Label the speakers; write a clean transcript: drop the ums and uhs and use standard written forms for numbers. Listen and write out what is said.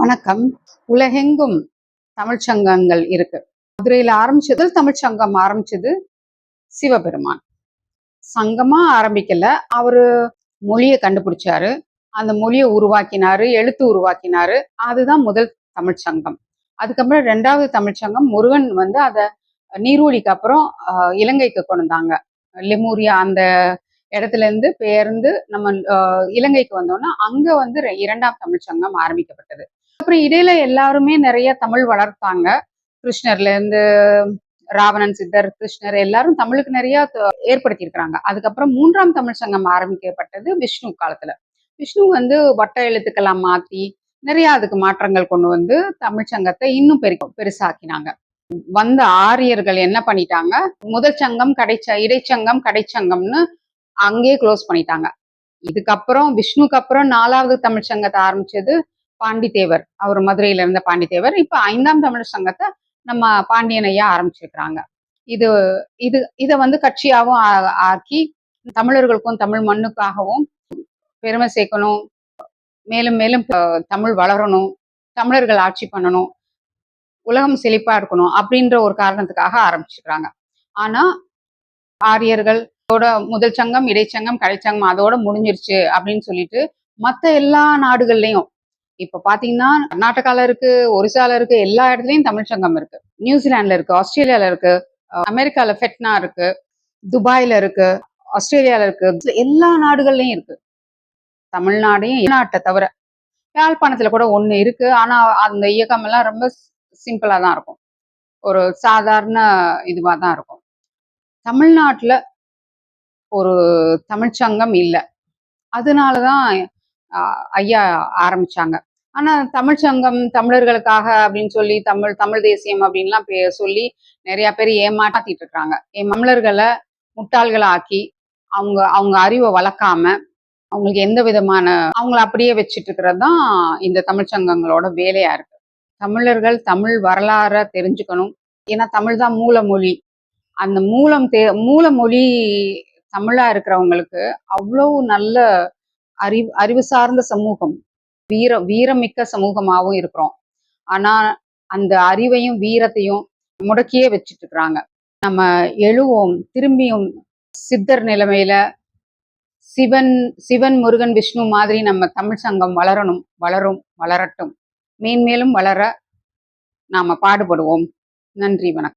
Speaker 1: வணக்கம். உலகெங்கும் தமிழ்ச் சங்கங்கள் இருக்கு. மதுரையில ஆரம்பிச்சது தமிழ்ச் சங்கம் ஆரம்பிச்சது சிவபெருமான். சங்கமா ஆரம்பிக்கல. அவரு மொழிய கண்டுபிடிச்சாரு. அந்த மொழிய உருவாக்கினாரு, எழுத்து உருவாக்கினாரு. அதுதான் முதல் தமிழ்ச் சங்கம். அதுக்கப்புறம் 2வது தமிழ்ச் சங்கம் முருகன் வந்து அத நீர்வழிக்கு அப்புறம் இலங்கைக்கு கொண்டு வந்தாங்க. லெமூரியா அந்த இடத்துல இருந்து பெயர்ந்து நம்ம இலங்கைக்கு வந்தோம்னா அங்க வந்து 2ஆம் தமிழ்ச் சங்கம் ஆரம்பிக்கப்பட்டது. அப்புறம் இடையில எல்லாருமே நிறைய தமிழ் வளர்த்தாங்க. கிருஷ்ணர்ல இருந்து ராவணன், சித்தர், கிருஷ்ணர் எல்லாரும் தமிழுக்கு நிறைய ஏற்படுத்தி இருக்கிறாங்க. அதுக்கப்புறம் 3ஆம் தமிழ் சங்கம் ஆரம்பிக்கப்பட்டது விஷ்ணு காலத்துல. விஷ்ணு வந்து வட்ட எழுத்துக்கெல்லாம் மாத்தி நிறைய அதுக்கு மாற்றங்கள் கொண்டு வந்து தமிழ் சங்கத்தை இன்னும் பெருசாக்கினாங்க. வந்த ஆரியர்கள் என்ன பண்ணிட்டாங்க, முதல் சங்கம் இடைச்சங்கம் கடைச்சங்கம்னு அங்கேயே க்ளோஸ் பண்ணிட்டாங்க. இதுக்கப்புறம் விஷ்ணுக்கு அப்புறம் 4வது தமிழ் சங்கத்தை ஆரம்பிச்சது பாண்டித்தேவர். அவர் மதுரையில இருந்த பாண்டித்தேவர். இப்ப 5ஆம் தமிழ் சங்கத்தை நம்ம பாண்டியன் ஐயா ஆரம்பிச்சிருக்கிறாங்க. இது இது இத வந்து கட்சியாவும் ஆக்கி தமிழர்களுக்கும் தமிழ் மண்ணுக்காகவும் பெருமை சேர்க்கணும். மேலும் மேலும் தமிழ் வளரணும், தமிழர்கள் ஆட்சி பண்ணணும், உலகம் செழிப்பா இருக்கணும் அப்படின்ற ஒரு காரணத்துக்காக ஆரம்பிச்சிருக்கிறாங்க. ஆனா ஆரியர்கள் முதல் சங்கம், இடைச்சங்கம், கடைச்சங்கம் அதோட முடிஞ்சிருச்சு அப்படின்னு சொல்லிட்டு மத்த எல்லா நாடுகள்லயும் இப்ப பாத்தீங்கன்னா கர்நாடகால இருக்கு, ஒரிசால இருக்கு, எல்லா இடத்துலயும் தமிழ் சங்கம் இருக்கு. நியூசிலாந்துல இருக்கு, ஆஸ்திரேலியால இருக்கு, அமெரிக்கால ஃபெட்னா இருக்கு, துபாயில இருக்கு, ஆஸ்திரேலியால இருக்கு, எல்லா நாடுகள்லயும் இருக்கு. தமிழ்நாடையும் நாட்டை தவிர யாழ்ப்பாணத்துல கூட ஒண்ணு இருக்கு. ஆனா அந்த இயக்கம் எல்லாம் ரொம்ப சிம்பிளா தான் இருக்கும். ஒரு சாதாரண இதுவா தான் இருக்கும். தமிழ்நாட்டுல ஒரு தமிழ்ச்சங்கம் இல்லை. அதனாலதான் ஐயா ஆரம்பிச்சாங்க. ஆனா தமிழ்ச்சங்கம் தமிழர்களுக்காக அப்படின்னு சொல்லி தமிழ் தேசியம் அப்படின்லாம் சொல்லி நிறைய பேர் ஏமாத்திட்டு இருக்காங்க. தமிழர்களை முட்டாள்களை ஆக்கி அவங்க அவங்க அறிவை வளர்க்காம அவங்களுக்கு எந்த விதமான அவங்கள அப்படியே வச்சுட்டு இருக்கிறது தான் இந்த தமிழ்ச்சங்கங்களோட வேலையா இருக்கு. தமிழர்கள் தமிழ் வரலாற தெரிஞ்சுக்கணும். ஏன்னா தமிழ் தான் மூல மொழி. அந்த மூல மொழி தமிழா இருக்கிறவங்களுக்கு அவ்வளவு நல்ல அறிவு சார்ந்த சமூகம், வீரமிக்க சமூகமாகவும் இருக்கிறோம். ஆனா அந்த அறிவையும் வீரத்தையும் முடக்கியே வச்சுட்டு இருக்கிறாங்க. நம்ம எழுவோம், திரும்பியும் சித்தர் நிலைமையில சிவன் முருகன் விஷ்ணு மாதிரி நம்ம தமிழ் சங்கம் வளரட்டும், மேன்மேலும் வளர நாம பாடுபடுவோம். நன்றி, வணக்கம்.